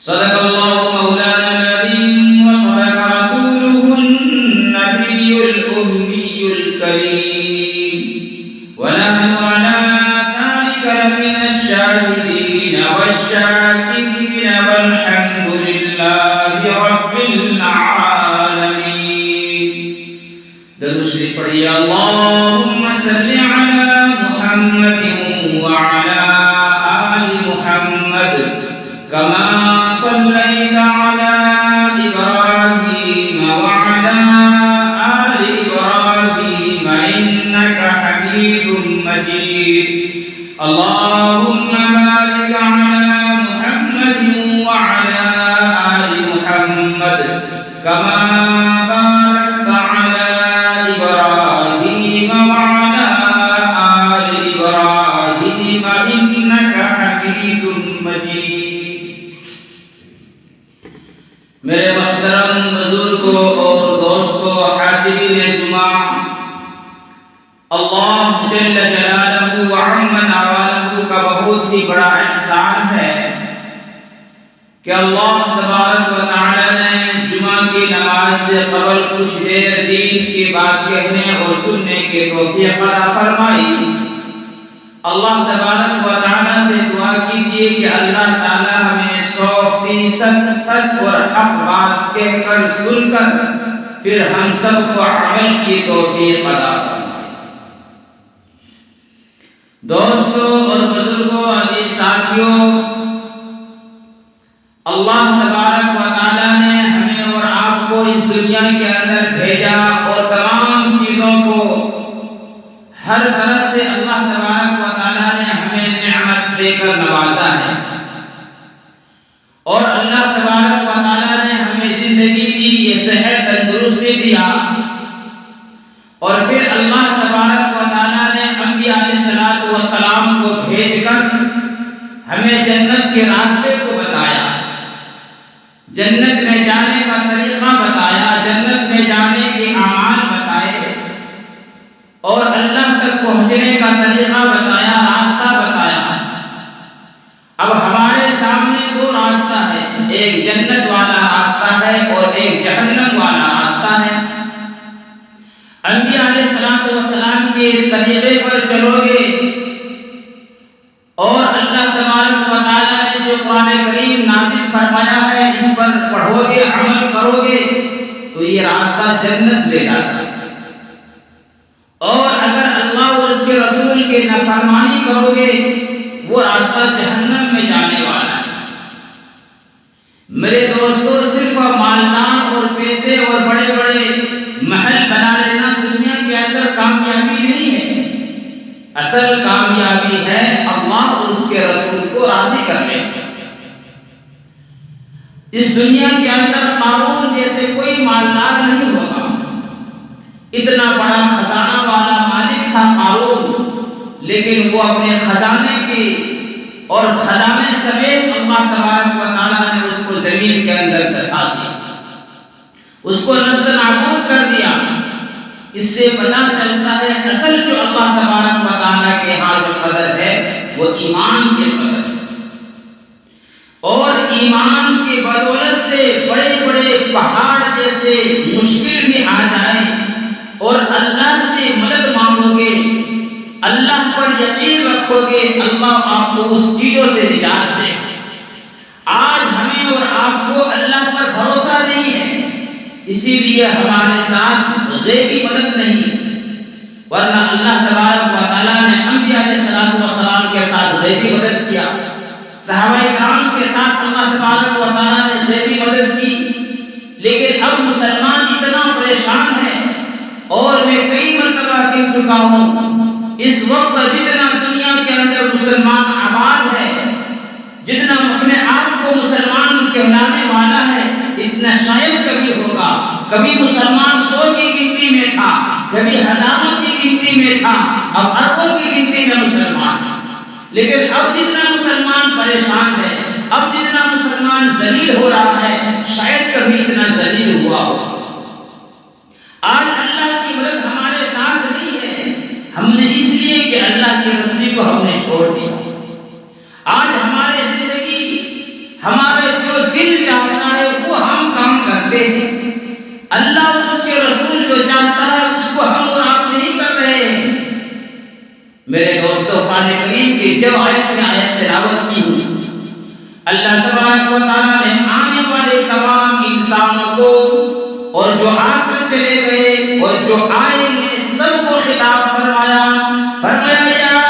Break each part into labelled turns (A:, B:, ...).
A: صدق الله مولانا العظيم وصدق رسوله النبي الأمي الكريم ونحن على ذلك لمن الشاهدين والشاكرين والحمد لله رب العالمين. درود شریف پڑھیے. اللهم صل على محمد وعلى آل محمد كما صليت على إبراهيم وعلى آل إبراهيم إنك حميد مجيد. اللهم بارك على محمد وعلى آل محمد كما باركت على إبراهيم وعلى آل إبراهيم إنك حميد مجيد. میرے محترم بزرگوں اور دوستوں حاضرین جمعہ، اللہ جل جلالہ وعم نوالہ کا بہت ہی بڑا احسان ہے کہ اللہ تبارک و تعالی نے جمعہ کی نماز سے قبل کچھ دیر دین کی بات کہنے اور سننے کے توفیق عطا فرمائی. اللہ تبارک و تعالی سے دعا کیجیے کہ اللہ تعالی ہمیں 100% سچ اور حق بات کہہ کر سن کر پھر ہم سب کو عمل کی توفیق عطا فرمائے. دوستوں اور بزرگوں، عزیز ساتھیوں، اللہ تبارک و تعالی نے ہمیں اور آپ کو اس دنیا کے اندر بھیجا اور تمام چیزوں کو ہر طرح سے اللہ تبارک و تعالی نے ہمیں نعمت دے کر نوازا ہے. اور اللہ تبارک و تعالی نے ہمیں زندگی دی، یہ صحت تندرستی دیا. اور پھر اللہ تبارک و تعالی نے انبیاء علیہ السلام کو بھیج کر ہمیں جنت کے راستے کو بتایا، جنت میں جانے کا طریقہ بتایا، جنت میں جانے کے اعمال بتائے اور اللہ تک پہنچنے کا طریقہ بتایا، راستہ بتایا. اب ہمارے سامنے دو راستہ ہے، ایک جنت والا راستہ ہے اور ایک جہنم والا راستہ ہے. انبیاء علیہ السلام کے طریقے پر چلو گے اور اللہ تبارک و تعالی نے جو قرآن کریم نازل فرمایا ہے اس پر پڑھو گے، عمل کرو گے تو یہ راستہ جنت لے جاتا ہے. اور اگر اللہ اور اس کے رسول کے نافرمانی کرو گے وہ راستہ جہنم میں جانے والا ہے. میرے دوستو، صرف مالدار اور پیسے اور بڑے بڑے محل بنا لینا دنیا کے اندر کامیابی نہیں ہے. اصل کامیابی ہے اللہ اور اس کے رسول کو راضی کرنے. اس دنیا کے اندر قارون جیسے کوئی مالدار نہیں ہوگا. اتنا بڑا خزانہ والا مالک تھا قارون، لیکن وہ اپنے خزانے کی اور خزانے سمیت اللہ تبارک و تعالی نے اس کو زمین کے اندر دسا دیا، اس کو نست نابود کر دیا. اس سے پتہ چلتا ہے اصل جو اللہ تبارک و تعالی کے ہاں جو قدر ہے وہ ایمان کے قدر ہے. اور ایمان کی بدولت سے بڑے بڑے پہاڑ جیسے مشکل بھی آ جائے اور اللہ سے مدد مانگو گے، اللہ پر یقین رکھو گے، اللہ آپ کو اس چیزوں سے نجات دے گا. آج ہمیں اور آپ کو اللہ پر بھروسہ نہیں ہے، اسی لیے ہمارے ساتھ غیبی مدد نہیں ہے. ورنہ اللہ تبارک و تعالی نے انبیاء علیہ السلام کے ساتھ غیبی مدد کیا، صحابہ کرام کے ساتھ اللہ تبارک و تعالی نے غیبی مدد کی. لیکن اب مسلمان اتنا پریشان ہے اور میں کئی مرتبہ کہہ چکا ہوں، اس وقت جتنا دنیا کے اندر مسلمان آباد ہے، جتنا اپنے آپ کو مسلمان کہلانے والا ہے، اتنا شاید کبھی ہوگا. کبھی مسلمان 100 کی گنتی میں تھا، کبھی ہزاروں کی گنتی میں تھا، اب اربوں کی گنتی میں مسلمان ہے. لیکن اب جتنا مسلمان پریشان ہے، اب جتنا مسلمان ذلیل ہو رہا ہے، شاید کبھی اتنا ذلیل ہوا ہوگا. آج اللہ کی مدد ہمارے ساتھ نہیں ہے، ہم نے اس لیے کہ اللہ کی رسی کو ہم نے چھوڑ دیا. آج ہمارے زندگی، ہمارے جو دل چاہتا ہے وہ ہم کام کرتے ہیں، اللہ اور اس کے رسول جو چاہتا ہے اس کو ہم اور آپ نہیں کر رہے ہیں۔ میرے دوستو، قرآن کریم کی جب آیت تلاوت کی ہوئی، اللہ تبارک و تعالیٰ نے آنے والے تمام انسانوں کو اور جو آ کر چلے گئے اور جو آئیں گے سب کو خطاب فرمایا، فرمایا یا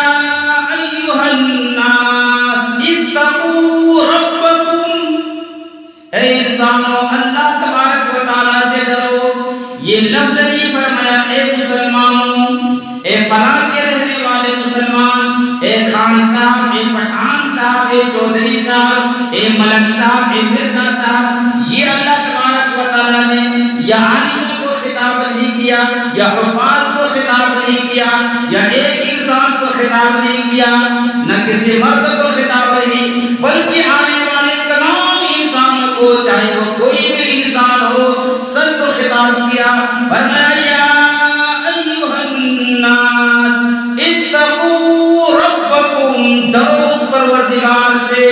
A: ایھا الناس اتقوا ربکم، اے انسانوں اللہ تبارک و تعالیٰ سے ڈرو۔ یہ لفظ نہیں فرمایا اے مسلمانوں، اے فلاں کے رہنے والے مسلمان، اے خان صاحب، اے پٹھان صاحب، اے چودھری صاحب، اے ملک صاحب، اے مرزا صاحب، یہ اللہ تبارک و تعالیٰ نے یا عالموں کو خطاب نہیں کیا، یا حفاظ کو خطاب نہیں کیا، یا ایک انسان کو خطاب نہیں کیا، نہ کسی مرد کو خطاب نہیں، بلکہ آنے والے تمام انسانوں کو، چاہے وہ کوئی بھی انسان ہو، سب کو خطاب کیا۔ فرمایا یا ایھا الناس اتقوا ربکم، ڈرو اس پروردگار سے،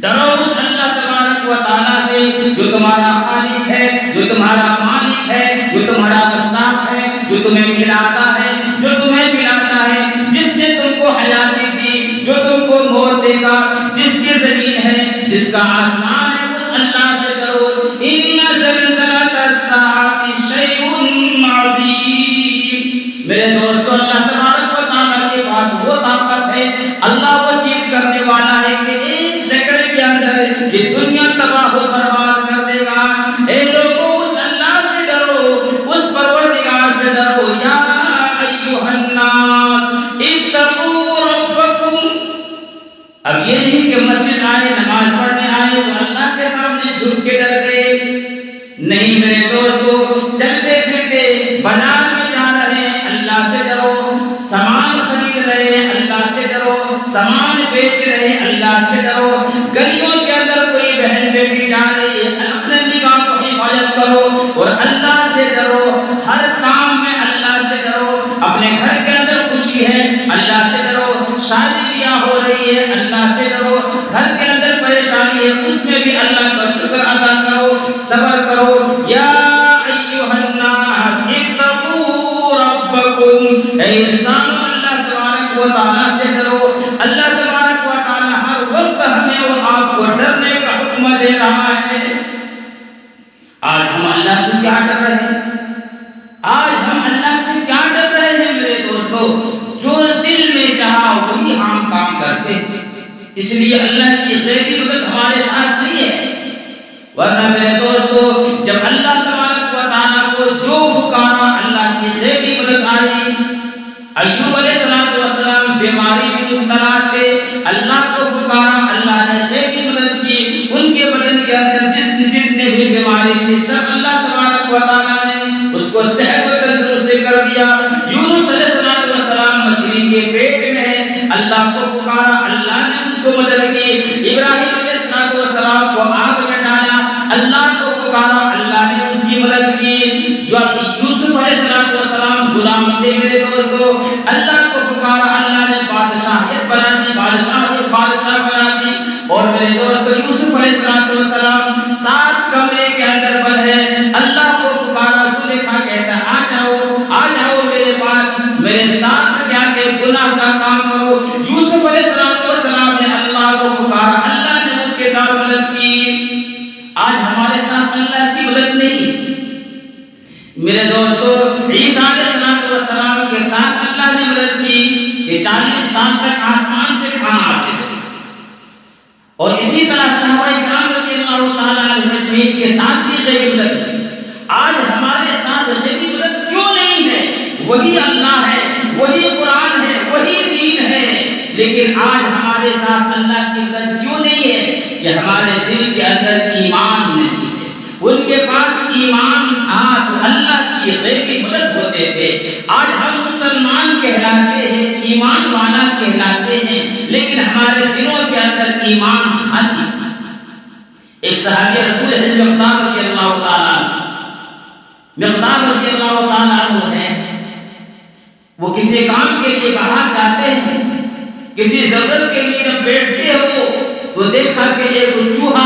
A: ڈرو اس اللہ تبارک و تعالیٰ سے جو تمہارا خالق ہے، جو تمہارا مالک ہے، جو تمہارا رزاق ہے، جو تمہیں کھلاتا ہے، جو تمہیں پلاتا ہے، جس نے تم کو حیات دی، جو تم کو موت دے گا، جس کی زمین ہے، جس کا آسمان ہے، اس اللہ سے ڈرو۔ ان زلزلۃ الساعۃ شیء عظیم، میرے دوستو اللہ تبارک و تعالیٰ کے پاس وہ طاقت ہے، اللہ وہ چیز کرنے والا ہے کہ ایک سیکنڈ کے اندر یہ دنیا تباہ و برباد کر دے گا۔ اے لوگوں اس اللہ سے ڈرو، اس پروردگار سے ڈرو۔ یا ایھا الناس اتقوا ربکم، اب یہ نہیں کہ مسجد آئے، نماز پڑھنے آئے تو اللہ کے سامنے جھک کے ڈر گئے، نہیں میرے دوستو، چلتے پھرتے بازار میں جا رہے ہیں اللہ سے ڈرو، سامان خرید رہے ہیں اللہ سے ڈرو، سامان بیچ رہے ہیں اللہ سے ڈرو، گلیوں کے اندر کوئی بہن بیٹی جا رہی ہے اپنے نگاہ کو حفاظت کرو اور اللہ سے ڈرو، ہر کام میں اللہ سے ڈرو، اپنے گھر کے اندر خوشی ہے اللہ سے ڈرو، شادی بیاہ ہو رہی ہے اللہ سے ڈرو، گھر کے اندر پریشانی ہے اس میں بھی اللہ کا شکر ادا کرو، صبر کرو۔ یا ایھا الناس اتقوا ربکم، اے انسان اللہ تبارک و تعالیٰ سے ڈرو۔ اللہ تبارک و تعالیٰ ہر وقت ہمیں اور آپ کو ڈرنے کا حکم دے رہا ہے۔ آج ہم اللہ سے کیا ڈر رہے ہیں؟ آج ہم اللہ سے کیا ڈر رہے ہیں میرے دوستو؟ جو دل میں چاہا وہی ہم کام کرتے ہیں، اس لیے اللہ کی غیبی مدد ہمارے ساتھ نہیں ہے، ورنہ میرے دوستو جب اللہ تبارک و تعالیٰ کو جو پکارا اللہ کی غیبی مدد آئی۔ ایوب علیہ السلام بیماری میں مبتلا تھے، اللہ کو پکارا، اللہ نے غیبی مدد کی، ان کے بدن کے اندر جتنے بھی بیماری تھی سب اللہ تبارک و تعالیٰ نے اس کو صحت و تندرستی کر دیا۔ یونس علیہ السلام مچھلی کے پیٹ میں ہے، اللہ کو پکارا، اللہ نے اس کو مدد کی۔ ابراہیم علیہ السلام کو آگ میں ڈالا، اللہ کو پکارا، اللہ نے اس کی مدد کی۔ یوسف علیہ السلام غلام تھے میرے دوستو، اللہ کو پکارا، اللہ نے بادشاہیت بنا دی، بادشاہ بنا دی۔ اور میرے دوستو یوسف علیہ السلام 7 کمرے کے اندر بند ہیں، اللہ کو پکارا، زلیخا کہتا آ جاؤ میرے پاس، میرے ساتھ جا کے گناہ کا کام کرو۔ یوسف علیہ السلام نے اللہ کو پکارا، اللہ نے اس کے ساتھ مدد کی۔ آج ہمارے ساتھ اللہ کی مدد نہیں۔ میرے دوستو عیسیٰ علیہ السلام کے ساتھ اللہ نے مدد کی کہ 40 سال تک آسمان سے کھانا آتے تھے، اور اسی طرح صحابہ کرام رضی اللہ تعالیٰ عنہم کے ساتھ بھی غیبی مدد کی۔ آج ہمارے ساتھ غیبی مدد کیوں نہیں ہے؟ وہی اللہ ہے، وہی قرآن ہے، وہی دین ہے، لیکن آج ہمارے ساتھ اللہ کی مدد کیوں نہیں ہے؟ کہ ہمارے دل کے اندر ایمان نہیں ہے۔ ان کے پاس ایمان تھا تو اللہ کی غیبی مدد ہوتے تھے۔ آج ہم مسلمان کہلاتے ہیں، ایمان والا کہلاتے ہیں، لیکن ہمارے دلوں کے اندر ایمان نہیں۔ ایک صحابی رسول ہے مقدار رضی اللہ تعالیٰ عنہ ہے، وہ کسی کام کے لیے باہر جاتے ہیں، کسی ضرورت کے لیے جب بیٹھتے ہو تو دیکھا کہ ایک چوہا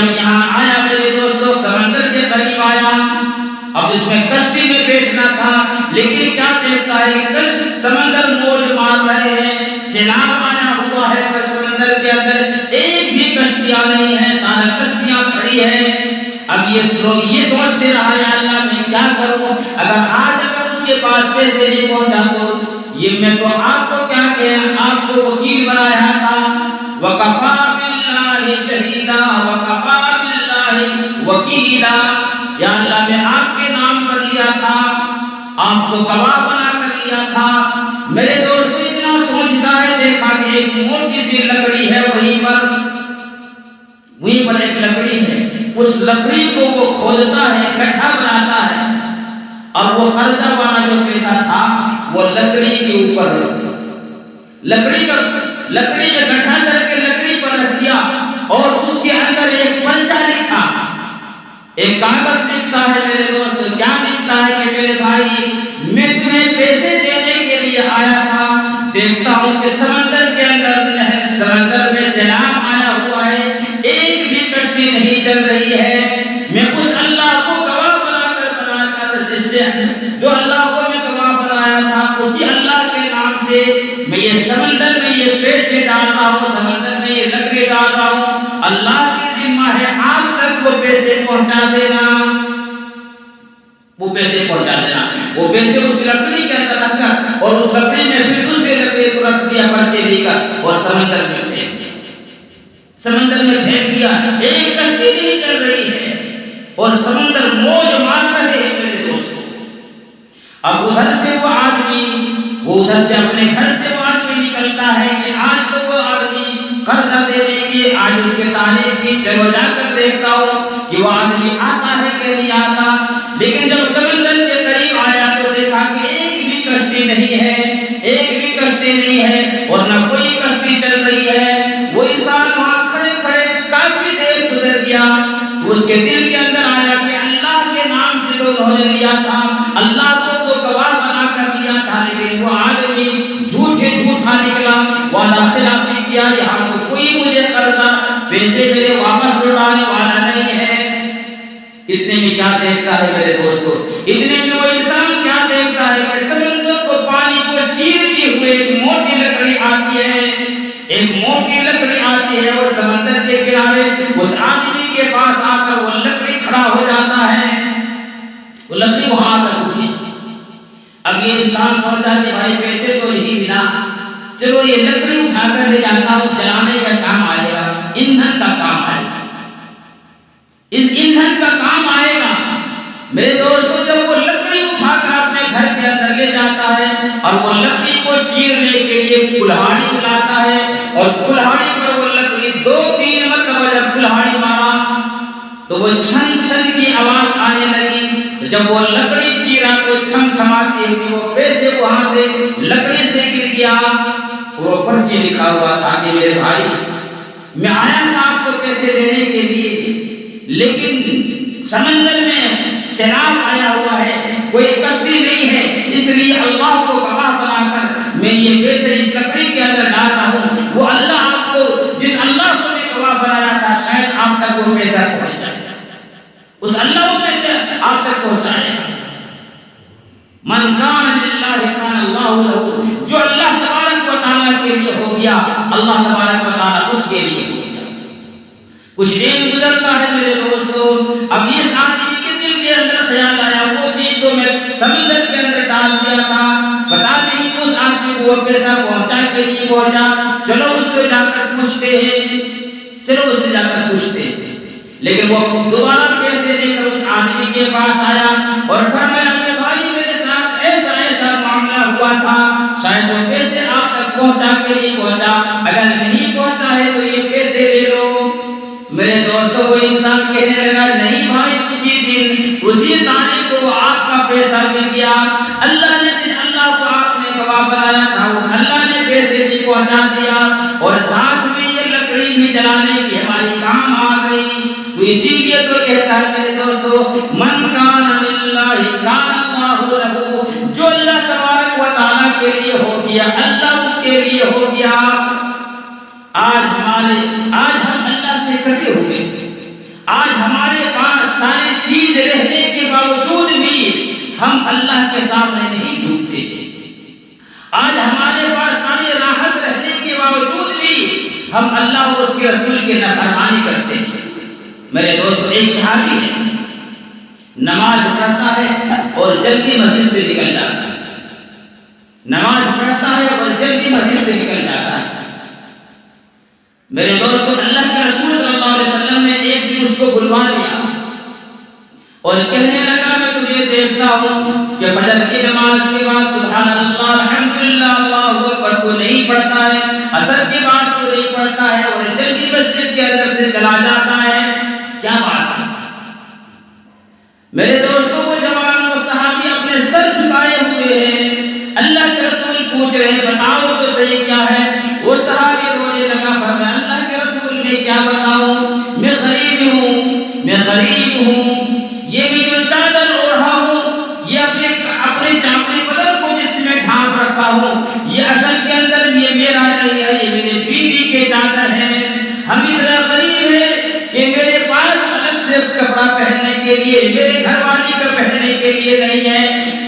A: جب یہاں آیا میرے دوستوں سمندر کے قریب آیا، اب اس میں کشتی میں بیٹھنا تھا، لیکن کیا دیکھتا ہے سمندر موج مار رہے ہیں، سیلاب آیا ہوا ہے، سمندر کے اندر ایک بھی کشتیاں نہیں ہے، سارے کشتیاں کھڑی ہیں۔ اب یہ سوچتے رہا یا اللہ میں کیا کروں، اگر اس کے پاس پیسے نہیں پہنچا تو یہ میں تو آپ کو کیا کہا، آپ کو وکیل بنایا تھا، وَكَفَى بِاللَّهِ شَهِيدًا وَكَفَى بِاللَّهِ وَكِيلًا، یا اللہ میں آپ کے نام پر لیا تھا، آپ کو گواہ بنا کر لیا تھا۔ میرے دوستو اتنا سوچتا ہے، دیکھا کہ ایک موٹی سی لکڑی ہے، وہیں پر ایک لکڑی ہے، اس لکڑی کو وہ کھودتا ہے، گٹھا بناتا ہے، اور وہ قرضہ والا جو پیسہ تھا وہ لکڑی کے اوپر رکھ دیا، لکڑی میں گٹھا کر کے لکڑی پر رکھ دیا، اور اس کے اندر ایک پنچا لکھا، ایک کاغذ لکھتا ہے میرے دوست، کیا لکھتا ہے کہ میرے بھائی میں تمہیں پیسے دینے کے لیے آیا تھا، دیکھتا ہوں کہ سمندر کے اندر سمندر میں سیلاب آیا ہوا ہے، ایک بھی کشتی نہیں چل رہی ہے، میں اس اللہ کو گواہ بنا کر جس سے جو اللہ کو میں گواہ بنایا تھا، اسی اللہ کے نام سے میں یہ سمندر میں یہ پیسے ڈال رہا ہوں، سمندر میں یہ لکڑی ڈال رہا ہوں، اللہ کی ذمہ ہے آپ تک وہ پیسے پہنچا دینا، وہ پیسے پہنچا دینا، وہ پیسے اس لکڑی کے اندر رکھ کر، اور اس لکڑی میں پھر دوسرے لکڑی کو رکھ دیا پرچے لے کر، اور سمندر میں پھینک دیا، سمندر میں پھینک دیا، ایک کشتی نہیں چل رہی ہے، اور سمندر موج مار رہے ہیں میرے دوستوں۔ اب ادھر سے وہ ادھر سے اپنے گھر سے وہ آدمی نکلتا ہے کہ آج تو وہ آدمی قرضہ دینے کی، آج اس کے تاریخ کی، چلو جا کر دیکھتا ہوں کہ وہ آدمی آتا ہے کہ نہیں آتا، لیکن جب سمندر کے قریب آیا تو دیکھا کہ ایک بھی کشتی نہیں ہے، ایک بھی کشتی نہیں ہے، اور نہ کوئی کشتی چل رہی ہے۔ وہ انسان وہاں کھڑے کھڑے کافی دیر گزر گیا، تو اس کے دل کے اندر آیا کہ اللہ کے نام سے انہوں نے لیا تھا، اللہ کو تو گواہ بنا کر لیا تھا، لیکن وہ آدمی جھوٹا نکلا، وعدہ خلافی کیا، یہاں تو کوئی مجھے قرضہ پیسے میرے واپس لوٹانے والا نہیں ہے۔ اتنے میں کیا دیکھتا ہے میرے دوستو، اتنے میں وہ انسان کیا دیکھتا ہے کہ سمندر کو پانی کو چیرتے ہوئے ایک موٹی لکڑی آتی ہے، ایک موٹی لکڑی آتی ہے، اور سمندر کے کنارے اس آدمی کے پاس آ کر وہ لکڑی کھڑا ہو جاتا ہے، وہ لکڑی وہاں آ کر رکی۔ اب یہ انسان سوچا کہ بھائی پیسے تو نہیں ملا، چلو یہ لکڑی اٹھا کر لے جاتا ہوں، جلانے کا کام آئے گا، ایندھن کا کام آئے گا، اس ایندھن کا کام آئے گا۔ میرے دوستو جب وہ لکڑی اٹھا کر اپنے گھر کے اندر لے جاتا ہے، اور وہ لکڑی کو چیرنے کے لیے کلہاڑی بلاتا ہے، اور کلہاڑی پر وہ لکڑی 2-3 مرتبہ جب کلہاڑی مارا تو وہ چھن چھن کی آواز آنے لگی، جب وہ لکڑی چیرا تو چھم چھماتی ہوئی وہ پیسے وہاں سے لکڑی سے گر گیا، اور وہ پرچی لکھا ہوا تھا کہ میرے بھائی میں آیا تھا آپ کو پیسے دینے کے لیے، لیکن سمندر میں سیلاب آیا ہوا ہے، کوئی کشتی نہیں ہے، اس لیے اللہ کو گواہ بنا کر میں یہ پیسے اس لکڑی کے اندر ڈال رہا ہوں، وہ اللہ آپ کو جس اللہ کو میں گواہ بنایا تھا شاید آپ تک وہ پیسہ پہنچ جائے، اس اللہ کو پیسے آپ تک پہنچائے۔ من کان للہ کان اللہ لہ، جو اللہ تبارک و تعالیٰ کے لیے ہو گیا اللہ تبارک و تعالیٰ اس کے لیے ہو گیا۔ کچھ دن گزرتا ہے میرے دوستو، اب اس آدمی کے دل کے اندر خیال آیا وہ چیز تو میں سمندر کے اندر ڈال دیا تھا، بتا نہیں اس آدمی کو وہ پیسہ پہنچا کہ نہیں پہنچا، چلو اس سے جا کر پوچھتے ہیں، چلو اس سے جا کر پوچھتے ہیں۔ لیکن وہ دوبارہ پیسے لے کر اس آدمی کے پاس آیا اور فرمایا کہ بھائی میرے ساتھ ایسا ایسا معاملہ ہوا تھا، شاید وہ پیسے آپ تک پہنچا کہ نہیں پہنچا، اگر نہیں پہنچا ہے تو یہ پیسے لے لو۔ میرے دوستو وہ انسان کہنے لگا نہیں بھائی اسی دن اسی تاریخ کو آپ کا پیسہ مل گیا، اللہ نے جس اللہ کو آپ نے گواہ بنایا تھا اس اللہ نے پیسے بھی پہنچا دیا، اور ساتھ میں یہ لکڑی بھی جلانے کی ہماری کام آ گئی۔ تو اسی لیے تو کہتا ہے میرے دوستو من کان للہ کان اللہ لہ، جو اللہ تبارک و تعالیٰ کے لیے ہو گیا اللہ اس کے لیے ہو گیا۔ آج ہم اللہ سے کٹے ہوئے، اللہ کے سامنے نہیں جھکتے۔ آج ہمارے پاس ساری راحت رہنے کے باوجود بھی ہم اللہ اور اس کے رسول کی نافرمانی کرتے ہیں۔ میرے دوست، ایک صحابی ہے، نماز پڑھتا ہے اور جلدی مسجد سے نکل جاتا ہے، نماز پڑھتا ہے اور جلدی مسجد سے نکل جاتا ہے۔ میرے دوستو، اللہ کے رسول صلی اللہ علیہ وسلم نے ایک دن اس کو بلوا لیا اور کہنے لگا میں تجھے دیکھتا ہوں کہ فجر کی نماز کے بعد سبحان اللہ الحمدللہ اللہ اکبر کو نہیں پڑھتا ہے، عصر کے بعد کو نہیں پڑھتا ہے اور جلدی مسجد کے اندر سے چلا جاتا ہے، کیا بات ہے؟ میرے دوستوں، وہ جوان وہ صحابی اپنے سر جھکائے ہوئے ہیں، اللہ کے رسول پوچھ رہے ہیں بتاؤ تو صحیح کیا ہے؟ وہ صحابی رونے لگا، فرمایا اللہ کے رسول نے کیا بتاؤں، میں غریب ہوں، میں غریب ہوں، یہ بھی جو چادر اوڑھا ہوں یہ اپنے چاپڑی بدن کو جس میں ڈھانپ رکھا ہوں یہ اصل کے اندر یہ میرا نہیں ہے، یہ میرے بیوی کے چادر ہیں۔ ہم اتنا غریب ہیں کہ میرے پاس الگ سے کپڑا پہننے کے لیے، میرے گھر والی کا پہننے کے لیے نہیں ہے،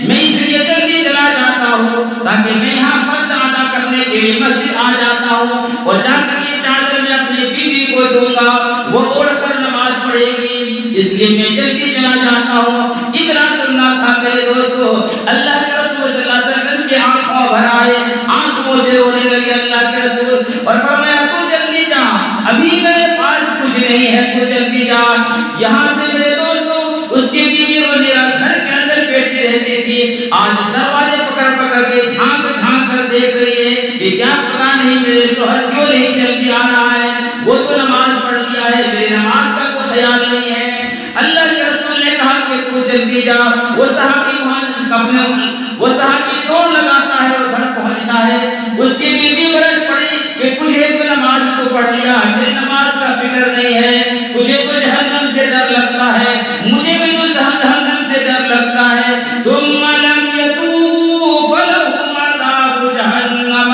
A: میں اس لیے جلدی چلا جاتا ہوں تاکہ میں یہاں فرض ادا کرنے کے لیے مسجد آ جاتا ہوں اور جا کر یہ چادر میں اپنے بیوی کو دوں گا، وہ اوڑھ کر نماز پڑھے گی، اس لیے میں جلدی چلا جاتا ہوں۔ اتنا سننا تھا میرے دوستو، اللہ کے رسول صلی اللہ علیہ وسلم کے آنکھوں بھر آئے، آنسوؤں سے رونے لگے اللہ کے رسول اور فرمایا تو جلدی جا، ابھی میرے پاس کچھ نہیں ہے، تو جلدی جا۔ یہاں سے میرے دوستو اس کی بیوی روزیہ گھر کے اندر بیٹھی رہتی تھی، آج دروازے پکڑ پکڑ کے جھانک جھانک کر دیکھ رہی ہے کہ کیا پتا نہیں میرے شوہر کیوں نہیں جلدی آ رہا ہے، وہ تو نماز پڑھ لیا ہے، میری نماز کا کوئی خیال نہیں ہے۔ اللہ کے رسول نے کہا کہ تو جلدی جا۔ وہ صحابی دوڑ لگاتا ہے اور گھر پہنچتا ہے، اس کی بیوی برس پڑی کہ تجھے تو نماز تو پڑھ لیا، مجھے نماز کا فکر نہیں ہے، تجھے تو جہنم سے ڈر لگتا ہے، مجھے بھی تو جہنم سے ڈر لگتا ہے۔ ثم لم يتوب فلهم عذاب جہنم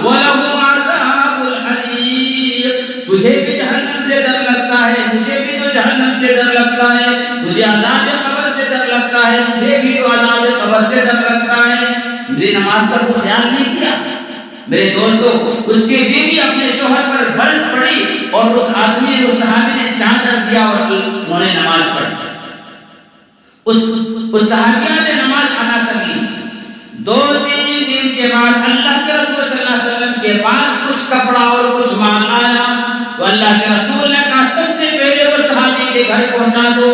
A: ولهم عذاب الحریق۔ تجھے بھی جہنم سے ڈر لگتا ہے، مجھے بھی تو جہنم سے ڈر لگتا ہے، تجھے عذاب قبر سے ڈر لگتا ہے، مجھے بھی تو عذاب قبر سے ڈر لگتا ہے، میری نماز کا تو خیال نہیں کیا۔ میرے دوستو، اس کی بیوی اپنے شوہر پر برس پڑی اور اس آدمی نے، اس صحابی نے چادر دیا اور انہوں نے نماز پڑھی۔ اس صحابیہ نے نماز ادا کر لی۔ 2-3 دن کے بعد اللہ کے رسول صلی اللہ علیہ وسلم کے پاس کچھ کپڑا اور کچھ مال آیا تو اللہ کے رسول نے کہا سب سے پہلے وہ صحابی کے گھر پہنچا دو،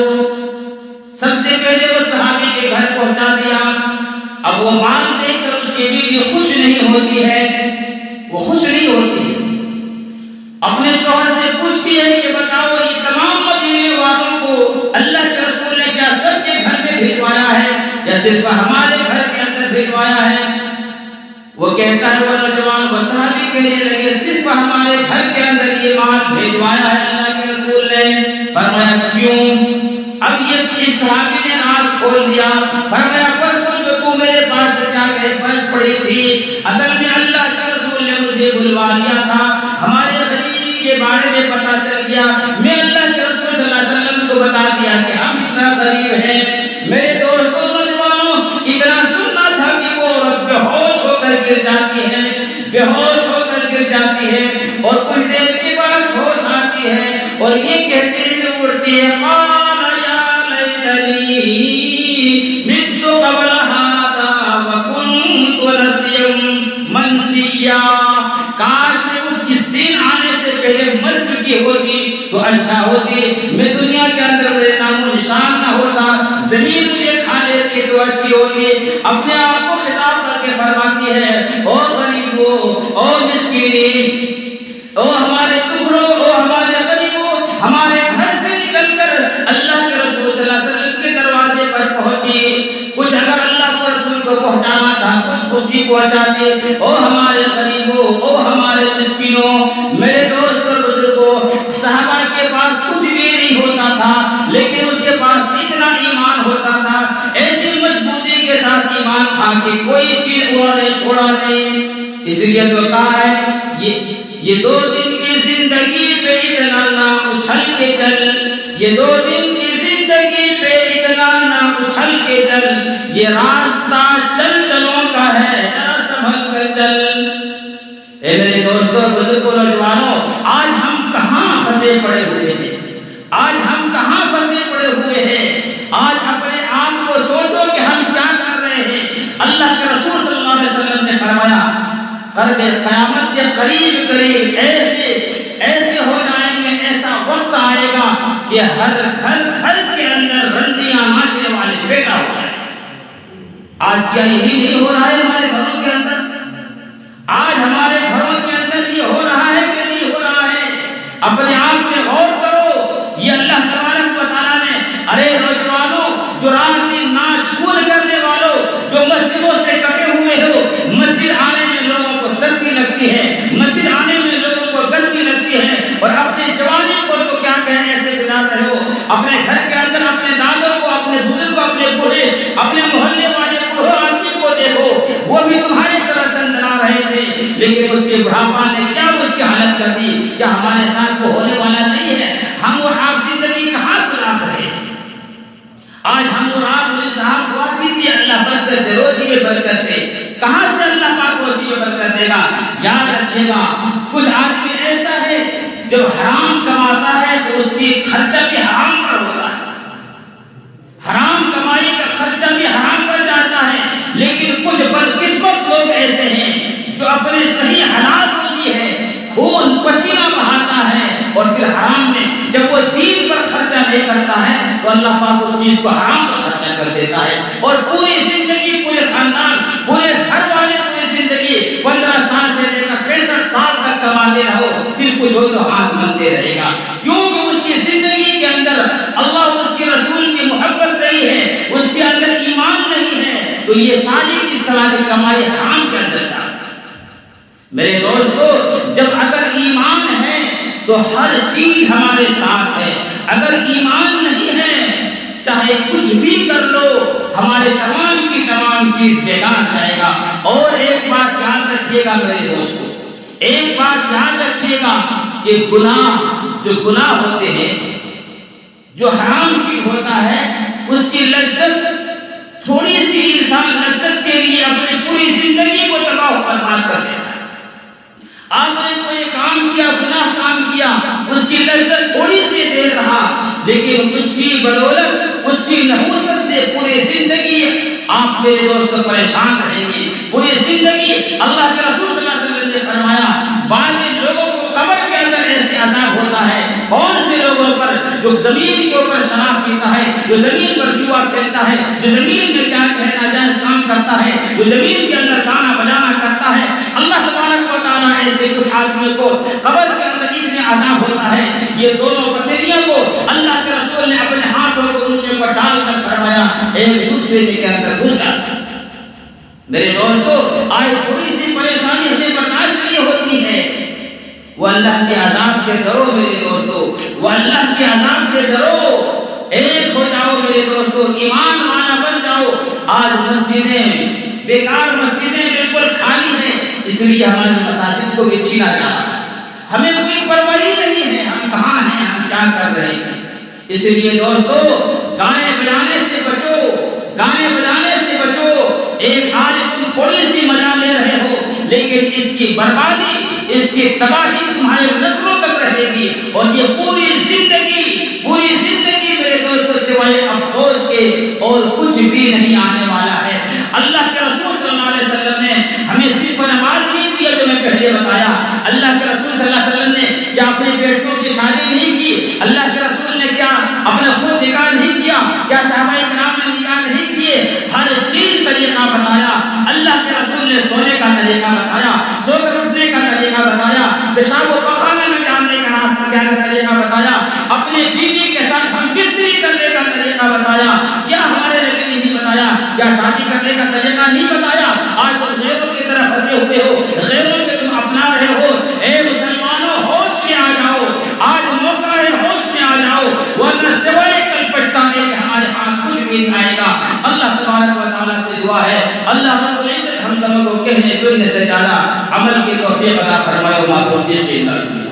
A: سب سے پہلے وہ صحابی کے گھر پہنچا دیا۔ اب وہ مال دیکھ کر اس کی بیوی خوش نہیں ہوتی ہے، وہ خوش نہیں ہوتی ہے، اپنے شوہر سے پوچھتی ہے کہ بتاؤ یہ تمام مدینے والوں کو اللہ کے رسول نے کیا سب کے گھر میں بھیجوایا ہے یا صرف ہمارے گھر کے اندر بھیجوایا ہے؟ وہ کہتا ہے، وہ نوجوان وہ صحابی کہنے لگے صرف ہمارے گھر کے اندر یہ مال بھیجوایا ہے اللہ کے رسول نے۔ فرمایا کیوں؟ اب یہ صحابی نے آنکھ کھول دیا، فرمایا پرسوں جو تو میرے پاس جا کے برس پڑی تھی، اصل میں اللہ کے رسول نے مجھے بلوا لیا تھا، ہمارے غریبی کے بارے میں پتا چل گیا، میں اللہ کے رسول صلی اللہ علیہ وسلم کو بتا دیا کہ ہم اتنا غریب ہیں۔ میرے دوستوں نوجوانوں، اتنا سننا تھا کہ وہ عورت بے ہوش ہو کر گر جاتی ہے، بے ہوش ہو کر گر جاتی ہے اور کچھ دیر کے بعد ہوش آتی ہے اور یہ کہتے ہوئے اڑتی ہے، قال یا لیتنی مت قبل ھذا وکنت نسیا منسیا۔ کاش میں اس دن آنے سے پہلے مر چکی ہوتی تو اچھا ہوتی، میں دنیا کے اندر میرے نام و نشان نہ ہوتا، زمین مجھے کھا لیتی تو اچھی ہوتی۔ اپنے آپ کو خطاب کر کے فرماتی ہے، او غریبو، او مسکین، او ہمارے ٹکڑوں، او ہمارے غریبوں، ہمارے گھر سے نکل کر اللہ کے رسول صلی اللہ علیہ وسلم کے دروازے پر پہنچی، کچھ اگر اللہ کے رسول کو پہنچانا تھا کچھ خوشی پہنچاتے، او ہمارے غریبوں، او ہمارے مسکینوں۔ میرے دوست اور بزرگوں، صحابہ کے پاس کچھ بھی نہیں ہوتا تھا لیکن اس کے پاس اتنا ایمان ہوتا تھا، ایسی مضبوطی کے ساتھ ایمان تھا کہ کوئی چیز انہوں نے چھوڑا نہیں۔ اس لیے تو کہا ہے یہ 2 دن کی زندگی پہ اتنا نہ اچھل کے چل، یہ 2 دن کی زندگی پہ اتنا نہ اچھل چھل کے چل، یہ راستہ چل چلوں کا ہے، ذرا سنبھل کر چل۔ اے میرے دوستوں، بزرگوں، نوجوانوں، آج ہم کہاں پھنسے پڑے ہوئے ہیں؟ آج ہم کہاں پھنسے پڑے ہوئے ہیں؟ آج اپنے آپ کو سوچو کہ ہم کیا کر رہے ہیں۔ اللہ کے رسول صلی اللہ علیہ وسلم نے فرمایا قرب قیامت کے قریب قریب ایسے ہو جائیں گے، ایسا وقت آئے گا کہ ہر گھر کے اندر رنڈیاں ناچنے والے پیدا ہو جائیں۔ آج کیا یہی نہیں ہو رہا ہے ہمارے گھروں کے اندر؟ آج ہمارے گھروں کے اندر یہ ہو رہا ہے کہ نہیں ہو رہا ہے؟ اپنے آپ میں غور کرو۔ یہ اللہ تبارک و تعالیٰ نے، ارے نوجوانوں جو رات دن ناچ کود کرنے والوں، جو مسجدوں سے کٹے ہوئے ہو، مسجد آنے میں لوگوں کو سردی لگتی ہے، مسجد آنے میں لوگوں کو گرمی لگتی ہے، اور اپنے جوانی کو تو کیا کہیں ایسے بنا رہے ہو۔ اپنے گھر کے اندر اپنے دادوں کو، اپنے بزرگ کو، اپنے بوڑھے، اپنے محلے والے بوڑھے آدمی کو دیکھو، وہ بھی تمہاری طرح دندنا رہے تھے، لیکن اس کے بڑھاپا نے کیا اس کی حالت کر دی؟ کیا ہمارے ساتھ وہ ہونے والا نہیں ہے؟ ہم اور آپ زندگی کہاں گزار رہے ہیں؟ آج ہم اور آپ مجھے صاحب دعا کیجیے اللہ برکت دے، روزی میں برکت دے۔ کہاں سے اللہ پاک روزی میں برکت دے گا؟ یاد رکھیے گا، کچھ آدمی ایسا ہے جب حرام کماتا ہے تو اس کی خرچہ بھی حرام پر ہوتا ہے، حرام کمائی کا خرچہ بھی حرام پر جاتا ہے۔ لیکن کچھ بدقسمت لوگ ایسے ہیں جو اپنے صحیح حالات ہوتی ہے، خون پسینہ بہاتا ہے، اور پھر حرام میں جب وہ دین پر خرچہ نہیں کرتا ہے تو اللہ پاک اس چیز کو حرام پر خرچہ کر دیتا ہے، اور پوری زندگی، پورے خاندان، پورے گھر والے پوری زندگی 15 سال سے لے کر 65 سال تک کماتے رہو، پھر کچھ ہو تو ہاتھ ملتے رہے گا، کیونکہ اس کی زندگی کے اندر اللہ اور اس کے رسول کی محبت نہیں ہے، اس کے اندر ایمان نہیں ہے، تو یہ ساری کی ساری کمائی حرام کے اندر جاتی ہے۔ میرے دوستو، جب اگر ایمان ہے تو ہر چیز ہمارے ساتھ ہے، اگر ایمان نہیں ہے چاہے کچھ بھی کر لو، ہمارے تمام کی تمام چیز بیکار جائے گا۔ اور ایک بات یاد رکھیے گا میرے دوستو، ایک بات یاد رکھیے گا کہ جو گناہ ہوتے ہیں، جو حرام چیز ہوتا ہے، اس کی لذت تھوڑی سی انسان لذت کے لیے اپنی پوری زندگی کو تباہ و برباد کر دیتا ہے۔ آپ نے کوئی کام کیا، گناہ کام کیا، اس کی لذت تھوڑی سی دیر رہا، لیکن اس کی بدولت، اس کی نحوست سے پوری زندگی آپ میرے دوست پریشان رہیں گے، پوری زندگی۔ اللہ کے رسول صلی اللہ علیہ وسلم نے فرمایا بعض لوگوں کو قبر کے اندر ایسے عذاب ہوتا ہے، کون سے لوگوں پر؟ جو زمین کے اوپر شراب پیتا ہے، جو زمین پر جوا کھیلتا ہے، جو زمین میں کیا کہنا ناجائز کام کرتا ہے، جو زمین کے اندر گانا بجانا کرتا ہے۔ اللہ تبارک و تعالیٰ ایسے کچھ آدمیوں کو قبر کے اندر اتنے عذاب ہوتا ہے، یہ دونوں پسلیوں کو اللہ کے رسول نے اپنے ہاتھوں کو ان پر ڈال کر فرمایا ایک دوسرے کے اندر گھس جاتا ہے۔ میرے دوستو، آج تھوڑی سی پریشانی ہمیں برداشت نہیں ہوتی ہے، وہ اللہ کے عذاب سے ڈرو میرے دوستو، وہ اللہ کے عذاب سے ڈرو، ایک ہو جاؤ میرے دوستو، ایمان والا بن جاؤ۔ آج مسجدیں بیکار، مسجدیں بالکل خالی ہیں، اس لیے ہماری مساجد کو بھی چھینا جا رہا ہے، ہمیں کوئی پرواہ نہیں ہے ہم کہاں ہیں، ہم کیا کر رہے ہیں۔ اس لیے دوستو، گانے بجانے سے بچو، گانے بجانے سے بچو۔ ایک آج تم تھوڑی سی مزہ لے رہے ہو، لیکن اس کی بربادی، اس کی تباہی تمہارے نسلوں تک رہے گی، اور یہ پوری زندگی میرے دوستوں سوائے افسوس کے اور کچھ بھی نہیں آنے والا ہے۔ اللہ کے رسول صلی اللہ علیہ وسلم نے ہمیں صرف نماز نہیں دیا جو میں پہلے بتایا، اللہ کے رسول صلی اللہ علیہ وسلم نے کیا اپنے بیٹوں کی شادی نہیں کی، اللہ کے رسول نے کیا اپنا خود نکاح نہیں کیا، کیا صحابہ کرام نے نکاح نہیں کیے، ہر چیز طریقہ بتایا۔ اللہ کے رسول نے سونے کا طریقہ بتایا، سو کر اٹھنے کا طریقہ بتایا، پیشاب و پخانے میں جانے کا طریقہ بتایا، اپنے بیوی کے ساتھ ہم بستری کرنے کا طریقہ بتایا۔ کیا ہمارے نبی نے نہیں بتایا؟ کیا شادی کرنے کا طریقہ نہیں بتایا؟ آج تم غیروں کی طرف پھنسے ہوئے ہو، غیروں کے تم اپنا رہے ہو۔ اے مسلمانوں، ہوش میں آ جاؤ، آج موقع ہے، ہوش میں آ جاؤ، ورنہ سوائے کل پچھتانے کے ہمارے ہاتھ کچھ بھی نہیں آئے گا۔ اللہ تبارک و تعالیٰ سے دعا ہے اللہ رب العزت ہم سب کو کہنے سننے سے زیادہ عمل کی توفیق عطا فرمائے، وما توفیق الا باللہ۔